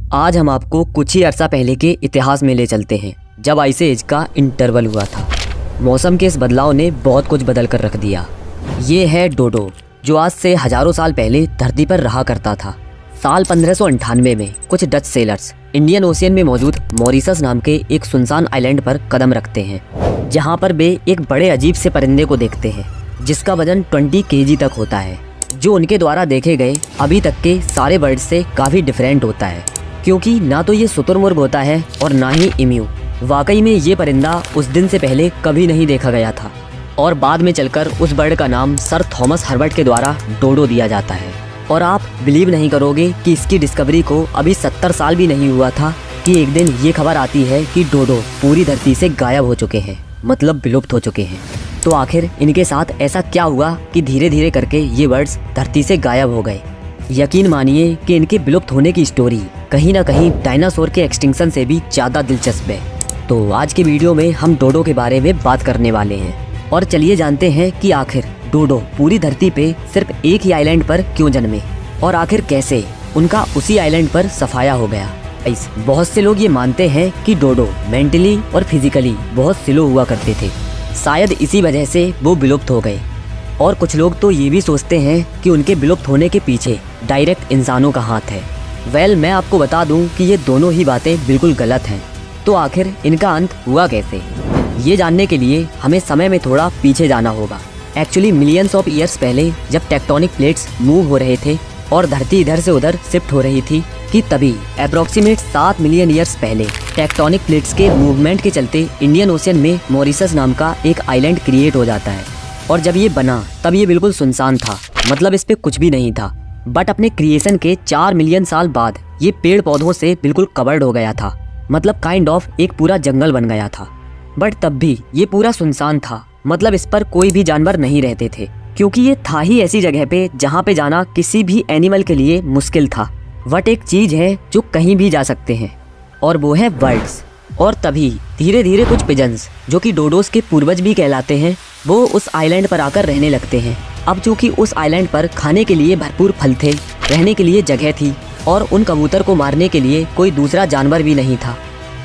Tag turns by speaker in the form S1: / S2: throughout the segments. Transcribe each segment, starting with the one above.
S1: आज हम आपको कुछ ही अरसा पहले के इतिहास में ले चलते हैं, जब आइस एज का इंटरवल हुआ था। मौसम के इस बदलाव ने बहुत कुछ बदल कर रख दिया। ये है डोडो, जो आज से हजारों साल पहले धरती पर रहा करता था। साल 1598 में कुछ डच सेलर्स इंडियन ओशियन में मौजूद मॉरिशस नाम के एक सुनसान आइलैंड पर कदम रखते हैं, जहाँ पर वे एक बड़े अजीब से परिंदे को देखते हैं जिसका वजन 20 केजी तक होता है, जो उनके द्वारा देखे गए अभी तक के सारे बर्ड से काफ़ी डिफरेंट होता है, क्योंकि ना तो ये शुतुरमुर्ग होता है और ना ही इम्यू। वाकई में ये परिंदा उस दिन से पहले कभी नहीं देखा गया था और बाद में चलकर उस बर्ड का नाम सर थॉमस हर्बर्ट के द्वारा डोडो दिया जाता है। और आप बिलीव नहीं करोगे कि इसकी डिस्कवरी को अभी 70 साल भी नहीं हुआ था कि एक दिन ये खबर आती है कि डोडो पूरी धरती से गायब हो चुके हैं, मतलब विलुप्त हो चुके हैं। तो आखिर इनके साथ ऐसा क्या हुआ कि धीरे धीरे करके ये बर्ड्स धरती से गायब हो गए। यकीन मानिए कि इनके विलुप्त होने की स्टोरी कहीं ना कहीं डायनासोर के एक्सटिंक्शन से भी ज़्यादा दिलचस्प है। तो आज के वीडियो में हम डोडो के बारे में बात करने वाले हैं और चलिए जानते हैं कि आखिर डोडो पूरी धरती पे सिर्फ एक ही आइलैंड पर क्यों जन्मे और आखिर कैसे उनका उसी आइलैंड पर सफाया हो गया। बहुत से लोग ये मानते हैं कि डोडो मेंटली और फिजिकली बहुत स्लो हुआ करते थे, शायद इसी वजह से वो विलुप्त हो गए। और कुछ लोग तो ये भी सोचते हैं कि उनके विलुप्त होने के पीछे डायरेक्ट इंसानों का हाथ है। मैं आपको बता दूं कि ये दोनों ही बातें बिल्कुल गलत हैं। तो आखिर इनका अंत हुआ कैसे, ये जानने के लिए हमें समय में थोड़ा पीछे जाना होगा। एक्चुअली मिलियंस ऑफ ईयर्स पहले जब टेक्टोनिक प्लेट्स मूव हो रहे थे और धरती इधर से उधर शिफ्ट हो रही थी कि तभी अप्रोक्सीमेट 7 मिलियन ईयर्स पहले टेक्टोनिक प्लेट्स के मूवमेंट के चलते इंडियन ओशियन में मॉरिशस नाम का एक आइलैंड क्रिएट हो जाता है। और जब ये बना तब ये बिल्कुल सुनसान था, मतलब इस पे कुछ भी नहीं था। बट अपने क्रिएशन के 4 मिलियन साल बाद ये पेड़ पौधों से बिल्कुल कवर्ड हो गया था, मतलब काइंड ऑफ एक पूरा जंगल बन गया था। बट तब भी ये पूरा सुनसान था, मतलब इस पर कोई भी जानवर नहीं रहते थे, क्योंकि ये था ही ऐसी जगह पे जहाँ पे जाना किसी भी एनिमल के लिए मुश्किल था। बट एक चीज है जो कहीं भी जा सकते हैं और वो है बर्ड्स। और तभी धीरे धीरे कुछ पिजन्स, जो कि डोडोस के पूर्वज भी कहलाते हैं, वो उस आइलैंड पर आकर रहने लगते हैं। अब चूंकि उस आइलैंड पर खाने के लिए भरपूर फल थे, रहने के लिए जगह थी और उन कबूतर को मारने के लिए कोई दूसरा जानवर भी नहीं था,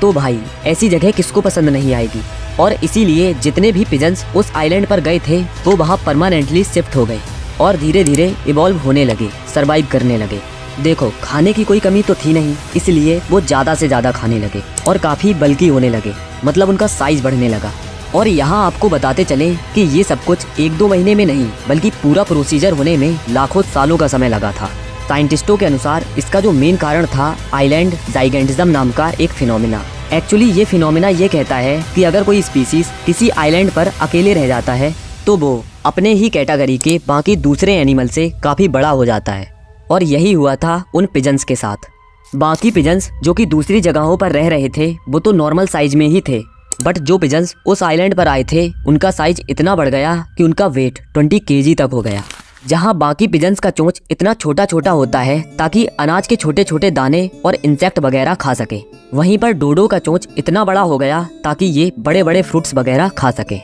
S1: तो भाई ऐसी जगह किसको पसंद नहीं आएगी। और इसीलिए जितने भी पिजन्स उस आइलैंड पर गए थे वो वहाँ परमानेंटली शिफ्ट हो गए और धीरे धीरे इवॉल्व होने लगे, सरवाइव करने लगे। देखो, खाने की कोई कमी तो थी नहीं, इसलिए वो ज़्यादा से ज़्यादा खाने लगे और काफ़ी बल्की होने लगे, मतलब उनका साइज बढ़ने लगा। और यहाँ आपको बताते चलें कि ये सब कुछ 1-2 महीने में नहीं, बल्कि पूरा प्रोसीजर होने में लाखों सालों का समय लगा था। साइंटिस्टों के अनुसार इसका जो मेन कारण था आइलैंड जाइगेंटिज्म नाम का एक फिनोमिना। एक्चुअली ये फिनोमिना ये कहता है कि अगर कोई स्पीसीज किसी आइलैंड पर अकेले रह जाता है तो वो अपने ही कैटेगरी के बाकी दूसरे एनिमल से काफ़ी बड़ा हो जाता है। और यही हुआ था उन पिजन्स के साथ। बाकी पिजन्स जो कि दूसरी जगहों पर रह रहे थे वो तो नॉर्मल साइज में ही थे, बट जो पिजन्स उस आइलैंड पर आए थे उनका साइज इतना बढ़ गया कि उनका वेट 20 केजी तक हो गया। जहां बाकी पिजन्स का चोंच इतना छोटा छोटा होता है ताकि अनाज के छोटे छोटे दाने और इंसेक्ट वगैरह खा सके, वहीं पर डोडो का चोंच इतना बड़ा हो गया ताकि ये बड़े बड़े फ्रूट्स वगैरह खा सके।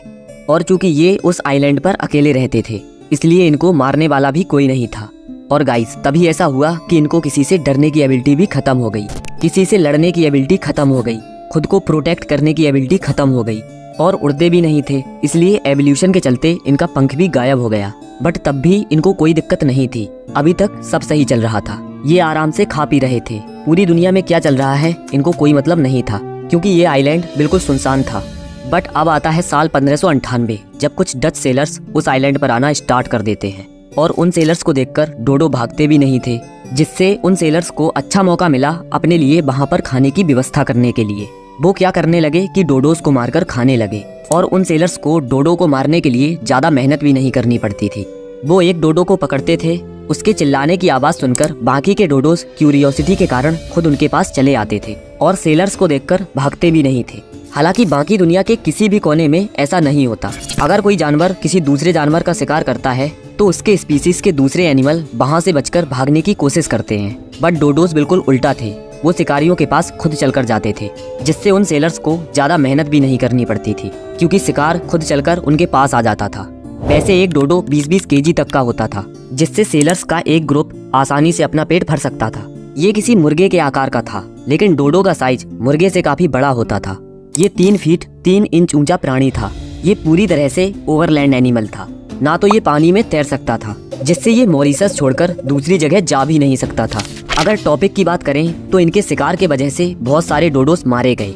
S1: और चूंकि ये उस आइलैंड पर अकेले रहते थे इसलिए इनको मारने वाला भी कोई नहीं था। और गाइस, तभी ऐसा हुआ कि इनको किसी से डरने की एबिलिटी भी खत्म हो गई, किसी से लड़ने की एबिलिटी खत्म हो गई, खुद को प्रोटेक्ट करने की एबिलिटी खत्म हो गई और उड़ते भी नहीं थे, इसलिए एवोल्यूशन के चलते इनका पंख भी गायब हो गया। बट तब भी इनको कोई दिक्कत नहीं थी, अभी तक सब सही चल रहा था। ये आराम से खा पी रहे थे, पूरी दुनिया में क्या चल रहा है इनको कोई मतलब नहीं था, क्योंकि ये आइलैंड बिल्कुल सुनसान था। बट अब आता है साल 1598, जब कुछ डच सेलर्स उस आइलैंड पर आना स्टार्ट कर देते हैं और उन सेलर्स को देखकर डोडो भागते भी नहीं थे, जिससे उन सेलर्स को अच्छा मौका मिला अपने लिए वहाँ पर खाने की व्यवस्था करने के लिए। वो क्या करने लगे कि डोडोस को मारकर खाने लगे और उन सेलर्स को डोडो को मारने के लिए ज्यादा मेहनत भी नहीं करनी पड़ती थी। वो एक डोडो को पकड़ते थे, उसके चिल्लाने की आवाज सुनकर बाकी के डोडोस क्यूरियोसिटी के कारण खुद उनके पास चले आते थे और सेलर्स को देखकर भागते भी नहीं थे। हालांकि बाकी दुनिया के किसी भी कोने में ऐसा नहीं होता। अगर कोई जानवर किसी दूसरे जानवर का शिकार करता है तो उसके स्पीसीज के दूसरे एनिमल वहां से बचकर भागने की कोशिश करते हैं, बट डोडोस बिल्कुल उल्टा थे। वो शिकारियों के पास खुद चलकर जाते थे, जिससे उन सेलर्स को ज्यादा मेहनत भी नहीं करनी पड़ती थी, क्योंकि शिकार खुद चलकर उनके पास आ जाता था। वैसे एक डोडो 20-20 केजी तक का होता था, जिससे सेलर्स का एक ग्रुप आसानी से अपना पेट भर सकता था। ये किसी मुर्गे के आकार का था, लेकिन डोडो का साइज मुर्गे से काफी बड़ा होता था। ये 3 फीट 3 इंच ऊंचा प्राणी था। ये पूरी तरह से ओवरलैंड एनिमल था। ना तो ये पानी में तैर सकता था, जिससे ये मॉरिशस छोड़कर दूसरी जगह जा भी नहीं सकता था। अगर टॉपिक की बात करें तो इनके शिकार के वजह से बहुत सारे डोडोस मारे गए,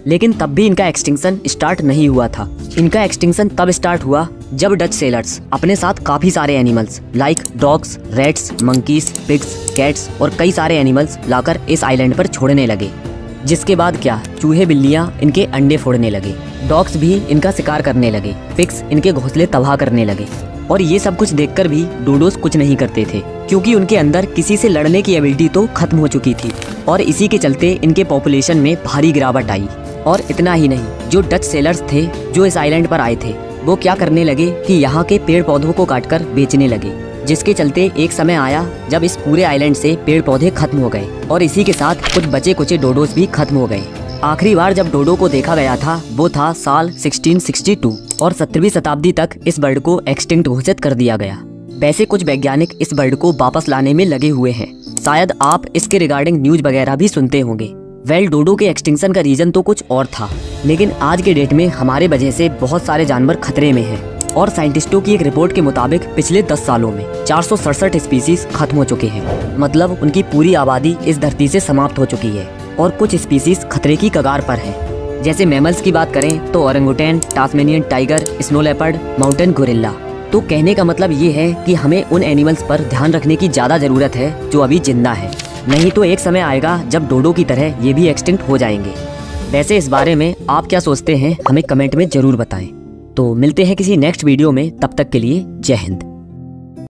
S1: लेकिन तब भी इनका एक्सटिंक्शन स्टार्ट नहीं हुआ था। इनका एक्सटिंक्शन तब स्टार्ट हुआ जब डच सेलर्स अपने साथ काफी सारे animals like dogs, rats, monkeys, pigs, cats और कई सारे एनिमल्स लाकर इस आइलैंड पर छोड़ने लगे। जिसके बाद क्या, चूहे बिल्लियां इनके अंडे फोड़ने लगे, डॉग्स भी इनका शिकार करने लगे, पिग्स इनके घोंसले तबाह करने लगे। और ये सब कुछ देखकर भी डोडोस कुछ नहीं करते थे, क्योंकि उनके अंदर किसी से लड़ने की एबिलिटी तो खत्म हो चुकी थी। और इसी के चलते इनके पॉपुलेशन में भारी गिरावट आई। और इतना ही नहीं, जो डच सेलर्स थे जो इस आइलैंड पर आए थे, वो क्या करने लगे कि यहाँ के पेड़ पौधों को काटकर बेचने लगे, जिसके चलते एक समय आया जब इस पूरे आइलैंड से पेड़ पौधे खत्म हो गए और इसी के साथ कुछ बचे कुचे डोडोस भी खत्म हो गए। आखिरी बार जब डोडो को देखा गया था वो था साल 1662 और 17वीं शताब्दी तक इस बर्ड को एक्सटिंक्ट घोषित कर दिया गया। वैसे कुछ वैज्ञानिक इस बर्ड को वापस लाने में लगे हुए हैं। शायद आप इसके रिगार्डिंग न्यूज वगैरह भी सुनते होंगे। डोडो के एक्सटिंक्शन का रीजन तो कुछ और था, लेकिन आज के डेट में हमारे वजह से बहुत सारे जानवर खतरे में हैं। और साइंटिस्टों की एक रिपोर्ट के मुताबिक पिछले 10 सालों में 467 स्पीसीज खत्म हो चुके हैं। मतलब उनकी पूरी आबादी इस धरती से समाप्त हो चुकी है और कुछ स्पीसीज खतरे की कगार पर हैं। जैसे मैमल्स की बात करें तो orangutan, Tasmanian tiger, snow leopard, mountain gorilla. तो कहने का मतलब ये है कि हमें उन एनिमल्स पर ध्यान रखने की ज्यादा जरूरत है जो अभी जिंदा है, नहीं तो एक समय आएगा जब डोडो की तरह ये भी एक्सटिंक्ट हो जाएंगे। वैसे इस बारे में आप क्या सोचते हैं, हमें कमेंट में जरूर बताएं। तो मिलते हैं किसी नेक्स्ट वीडियो में, तब तक के लिए जय हिंद।